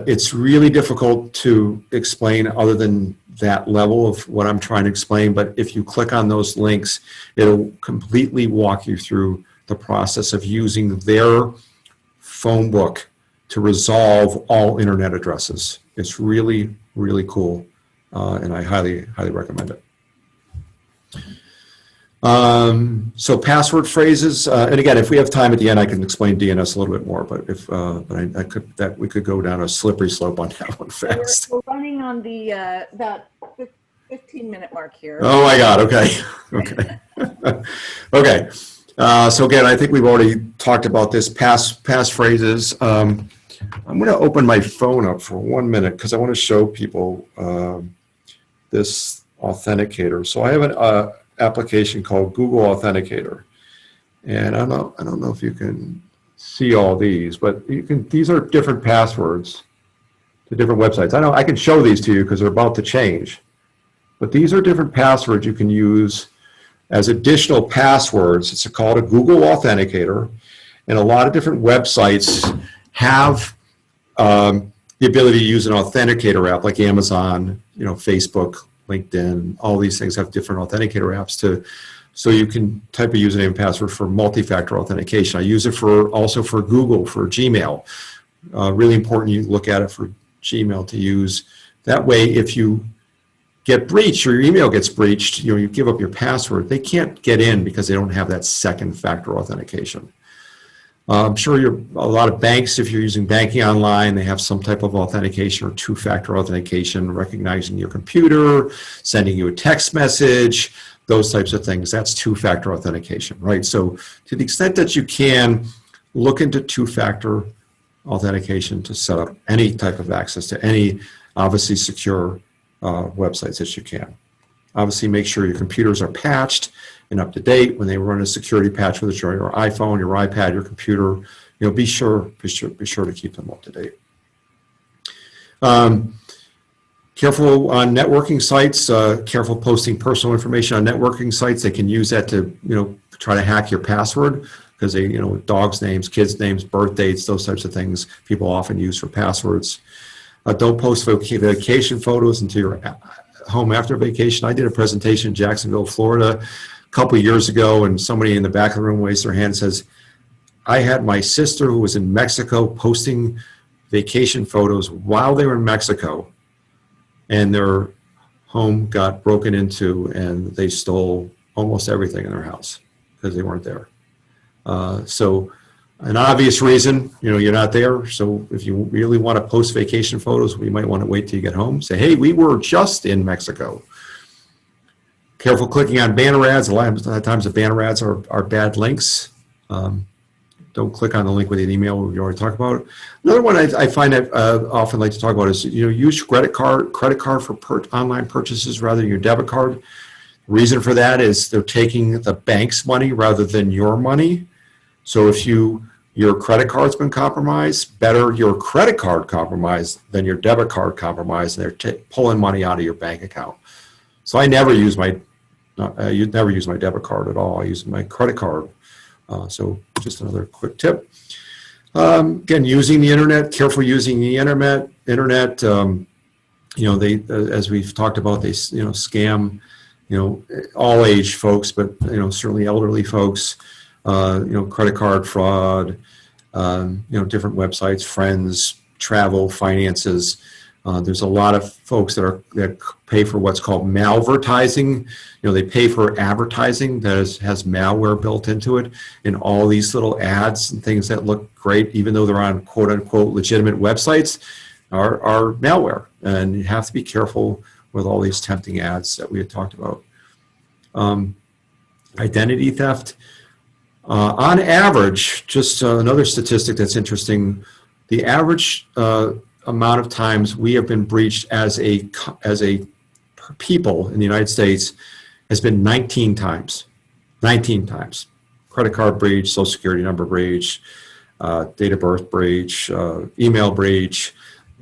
it's really difficult to explain other than that level of what I'm trying to explain. But if you click on those links, it'll completely walk you through the process of using their phone book to resolve all internet addresses. It's really, really cool, and I highly, highly recommend it. So password phrases, and again, if we have time at the end, I can explain DNS a little bit more. But if we could go down a slippery slope on that one fast. We're running on the about 15-minute mark here. Oh my God! Okay, okay, okay. So again, I think we've already talked about this pass phrases. I'm going to open my phone up for 1 minute because I want to show people this authenticator. So I have an application called Google Authenticator, and I don't know if you can see all these, but you can. These are different passwords to different websites. I can show these to you because they're about to change, but these are different passwords you can use as additional passwords. It's called a Google Authenticator, and a lot of different websites have the ability to use an authenticator app, like Amazon, Facebook, LinkedIn. All these things have different authenticator apps so you can type a username and password for multi-factor authentication. I use it also for Google, for Gmail. Really important you look at it for Gmail to use. That way, if you get breached or your email gets breached, you give up your password, they can't get in because they don't have that second factor authentication. I'm sure a lot of banks, if you're using banking online, they have some type of authentication or two-factor authentication, recognizing your computer, sending you a text message, those types of things. That's two-factor authentication, right? So to the extent that you can, look into two-factor authentication to set up any type of access to any obviously secure websites that you can. Obviously, make sure your computers are patched and up to date. When they run a security patch, whether it's your iPhone, your iPad, your computer, be sure to keep them up to date. Careful on networking sites. Careful posting personal information on networking sites. They can use that to try to hack your password because they dogs' names, kids' names, birth dates, those types of things people often use for passwords. Don't post vacation photos into your home after vacation. I did a presentation in Jacksonville, Florida, a couple of years ago, and somebody in the back of the room raised their hand and says, I had my sister who was in Mexico posting vacation photos while they were in Mexico, and their home got broken into and they stole almost everything in their house because they weren't there. So an obvious reason, you're not there. So if you really want to post vacation photos, we might want to wait till you get home. Say, hey, we were just in Mexico. Careful clicking on banner ads. A lot of times the banner ads are bad links. Don't click on the link with an email we already talked about. Another one I find I often like to talk about is, use credit card for online purchases rather than your debit card. The reason for that is they're taking the bank's money rather than your money. So if your credit card's been compromised, better your credit card compromised than your debit card compromised, and they're pulling money out of your bank account. So I never use my debit card at all. I use my credit card. So just another quick tip. Again, using the internet, careful using the internet. They, as we've talked about, they, scam, all age folks, but, certainly elderly folks. credit card fraud, different websites, Friends, travel, finances. There's a lot of folks that pay for what's called malvertising. They pay for advertising that has malware built into it, and all these little ads and things that look great, even though they're on quote unquote legitimate websites, are malware. And you have to be careful with all these tempting ads that we had talked about. Identity theft. On average, just another statistic that's interesting, the average amount of times we have been breached as a people in the United States has been 19 times. 19 times. Credit card breach, social security number breach, date of birth breach, email breach.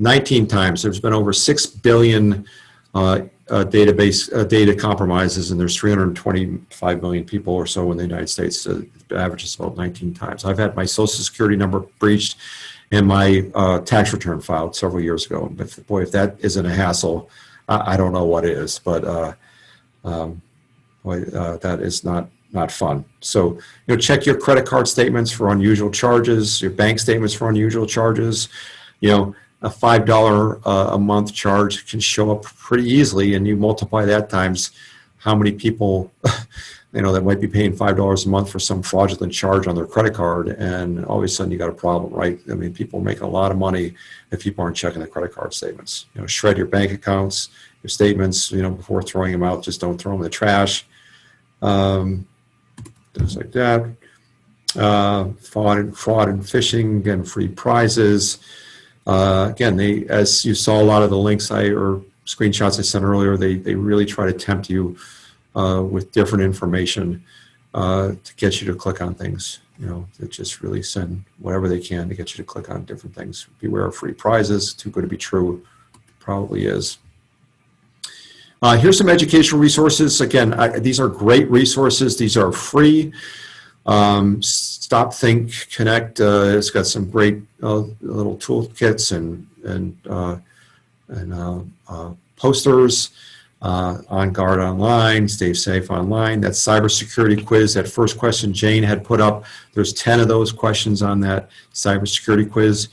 19 times. There's been over 6 billion data compromises, and there's 325 million people or so in the United States. The average is about 19 times. I've had my social security number breached and my tax return filed several years ago. But boy, if that isn't a hassle, I don't know what is. But that is not fun. So check your credit card statements for unusual charges, your bank statements for unusual charges. A $5 a month charge can show up pretty easily, and you multiply that times how many people that might be paying $5 a month for some fraudulent charge on their credit card, and all of a sudden you got a problem, right? I mean, people are making a lot of money if people aren't checking their credit card statements. Shred your bank accounts, your statements, before throwing them out. Just don't throw them in the trash. Things like that. Fraud and phishing, again, free prizes. Again, as you saw, a lot of the links or screenshots I sent earlier, they really try to tempt you with different information to get you to click on things. They just really send whatever they can to get you to click on different things. Beware of free prizes. Too good to be true. Probably is. Here's some educational resources. Again, these are great resources. These are free. Stop, Think, Connect. It's got some great little toolkits and posters. On Guard Online, Stay Safe Online. That cybersecurity quiz, that first question Jane had put up, there's 10 of those questions on that cybersecurity quiz.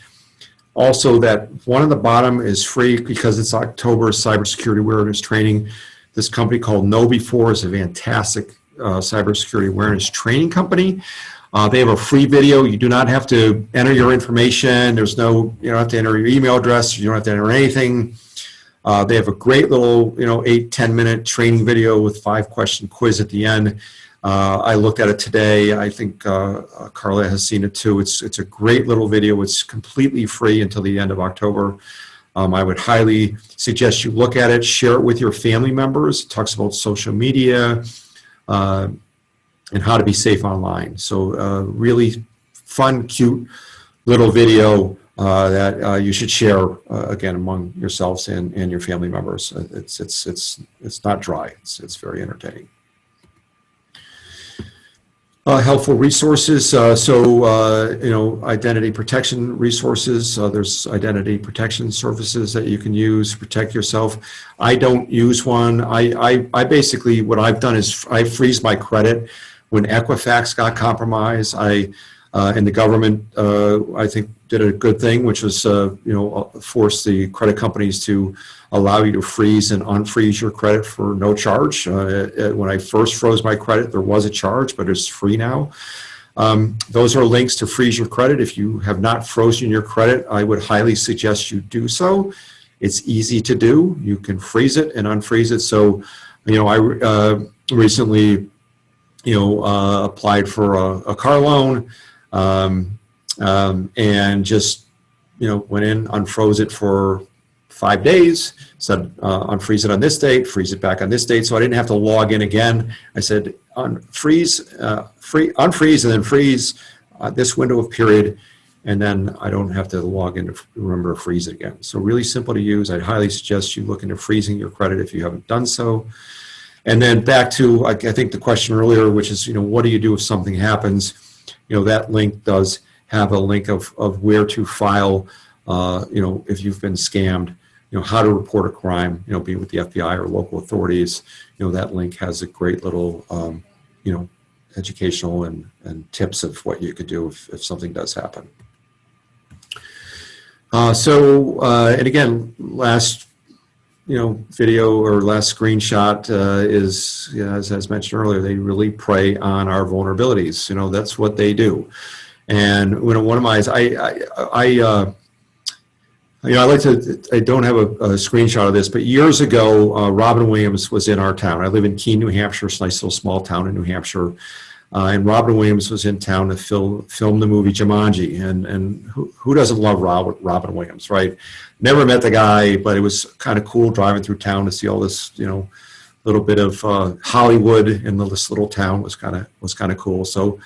Also, that one at the bottom is free because it's October Cybersecurity Awareness Training. This company called KnowBe4 is a fantastic cybersecurity awareness training company. They have a free video. You do not have to enter your information. You don't have to enter your email address. You don't have to enter anything. They have a great little, 8-10 minute training video with 5-question quiz at the end. I looked at it today. I think Carla has seen it too. It's a great little video. It's completely free until the end of October. I would highly suggest you look at it, share it with your family members. It talks about social media and how to be safe online. So really fun, cute little video that you should share again among yourselves and your family members. It's not dry. It's very entertaining. Helpful resources. Identity protection resources. There's identity protection services that you can use to protect yourself. I don't use one. I basically, what I've done is I freeze my credit. When Equifax got compromised, and the government, I think, did a good thing, which was, force the credit companies to allow you to freeze and unfreeze your credit for no charge. When I first froze my credit, there was a charge, but it's free now. Those are links to freeze your credit. If you have not frozen your credit, I would highly suggest you do so. It's easy to do. You can freeze it and unfreeze it. So, I recently, applied for a car loan. And just, went in, unfroze it for 5 days, said unfreeze it on this date, freeze it back on this date. So I didn't have to log in again. I said unfreeze, unfreeze, and then freeze this window of period. And then I don't have to log in to remember to freeze it again. So really simple to use. I'd highly suggest you look into freezing your credit if you haven't done so. And then back to, I think the question earlier, which is, what do you do if something happens? That link does have a link of where to file, if you've been scammed, how to report a crime, be it with the FBI or local authorities. That link has a great little, educational and tips of what you could do if something does happen. And again, last video or last screenshot is, as mentioned earlier, they really prey on our vulnerabilities. That's what they do. And one of my, I don't have a screenshot of this, but years ago, Robin Williams was in our town. I live in Keene, New Hampshire. It's a nice little small town in New Hampshire. And Robin Williams was in town to film the movie Jumanji. And who doesn't love Robin Williams, right? Never met the guy, but it was kind of cool driving through town to see all this, little bit of Hollywood in this little town was kind of cool. So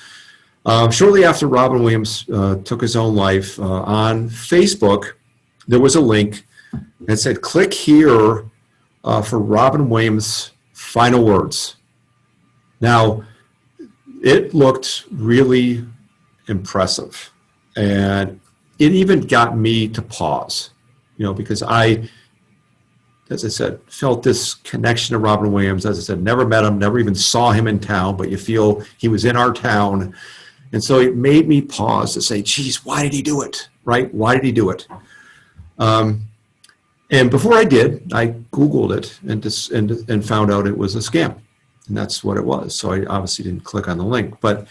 shortly after Robin Williams took his own life, on Facebook, there was a link that said, click here for Robin Williams' final words. Now, it looked really impressive, and it even got me to pause, because I, as I said, felt this connection to Robin Williams. As I said, never met him, never even saw him in town, but you feel he was in our town. And so it made me pause to say, geez, why did he do it, right? Why did he do it? And before I did, I Googled it and found out it was a scam. And that's what it was. So I obviously didn't click on the link. But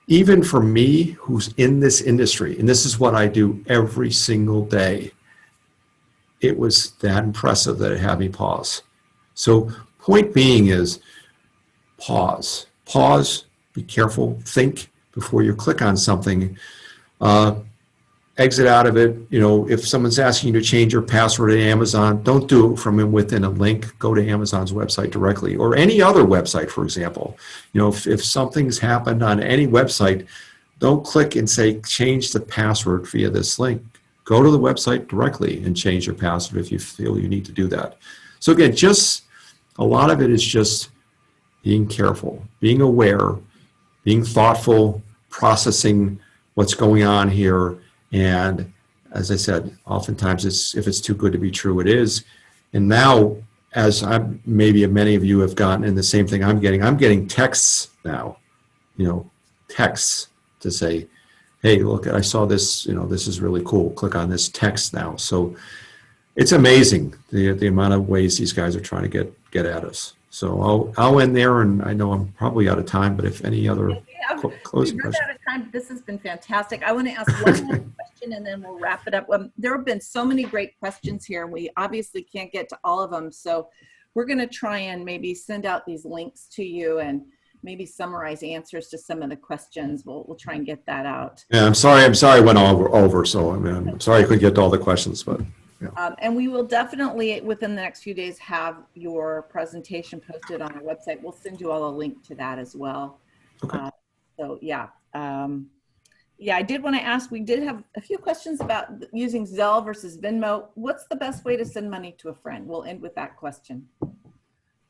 even for me, who's in this industry, and this is what I do every single day, it was that impressive that it had me pause. So point being is pause. Pause, be careful, think before you click on something. Exit out of it. If someone's asking you to change your password at Amazon, don't do it from within a link. Go to Amazon's website directly, or any other website, for example. If something's happened on any website, don't click and say, change the password via this link. Go to the website directly and change your password if you feel you need to do that. So again, just a lot of it is just being careful, being aware, being thoughtful, processing what's going on here. And as I said, oftentimes if it's too good to be true, it is. And now, as maybe many of you have gotten, and the same thing I'm getting texts now, texts to say, hey, look, I saw this, this is really cool. Click on this text now. So it's amazing the amount of ways these guys are trying to get at us. So I'll end there, and I know I'm probably out of time, but if any other closing questions. Out of time. This has been fantastic. I want to ask one more question, and then we'll wrap it up. There have been so many great questions here, and we obviously can't get to all of them. So we're going to try and maybe send out these links to you and maybe summarize answers to some of the questions. We'll try and get that out. Yeah, I'm sorry I went over. So I'm sorry I couldn't get to all the questions, but. Yeah. And we will definitely, within the next few days, have your presentation posted on our website. We'll send you all a link to that as well. Okay. So yeah. I did want to ask, we did have a few questions about using Zelle versus Venmo. What's the best way to send money to a friend? We'll end with that question.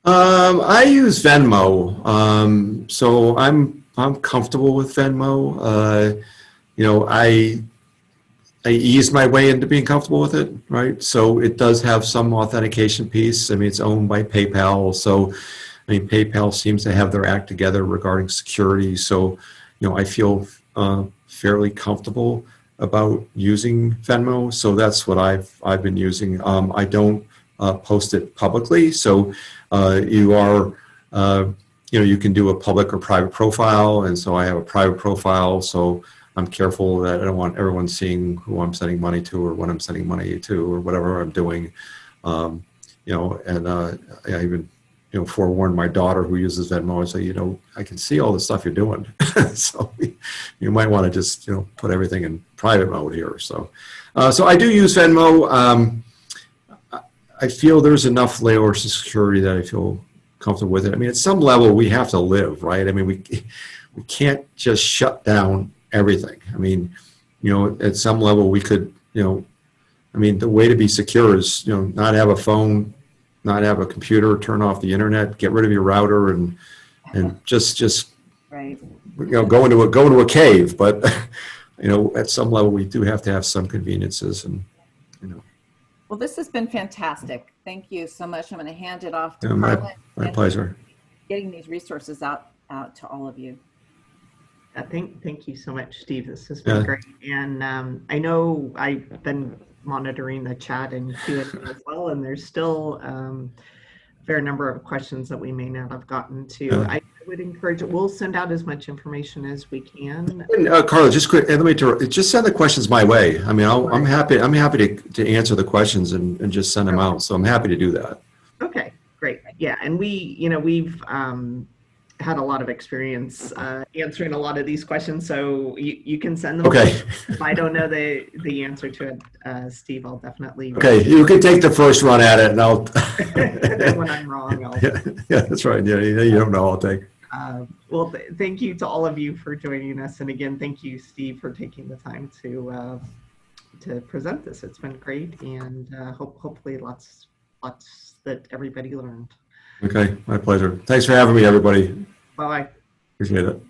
I use Venmo. So I'm comfortable with Venmo. I eased my way into being comfortable with it, right? So it does have some authentication piece. I mean, it's owned by PayPal. So, PayPal seems to have their act together regarding security. So, I feel fairly comfortable about using Venmo. So that's what I've been using. I don't post it publicly. So you can do a public or private profile. And so I have a private profile. So I'm careful that I don't want everyone seeing who I'm sending money to or when I'm sending money to or whatever I'm doing. I even forewarned my daughter who uses Venmo and say, I can see all the stuff you're doing. So you might want to just, put everything in private mode here. So I do use Venmo. I feel there's enough layers of security that I feel comfortable with it. I mean, at some level we have to live, right? I mean, we can't just shut down everything. I mean, at some level we could, the way to be secure is, not have a phone, not have a computer, turn off the internet, get rid of your router, and just right. Go into a cave. But at some level we do have to have some conveniences, and Well, this has been fantastic. Thank you so much. I'm going to hand it off to my Carla. pleasure. Getting these resources out out to all of you. Thank you so much, Steve. This has been Yeah. great. And I know I've been monitoring the chat and Q&A as well, and there's still a fair number of questions that we may not have gotten to. Yeah. I would encourage, we'll send out as much information as we can. And, Carla, just quick, and let me just send the questions my way. I mean, I'm happy to answer the questions and just send them out. So I'm happy to do that. Okay, great. Yeah, and we've had a lot of experience answering a lot of these questions, so you can send them. Okay. If I don't know the answer to it, Steve, I'll definitely. Okay, you can take the first run at it, and I'll. Then when I'm wrong, I'll. Yeah, that's right. Yeah, you don't know. I'll take. Well, thank you to all of you for joining us, and again, thank you, Steve, for taking the time to present this. It's been great, and hopefully lots that everybody learned. Okay, my pleasure. Thanks for having me, everybody. Bye. Appreciate it.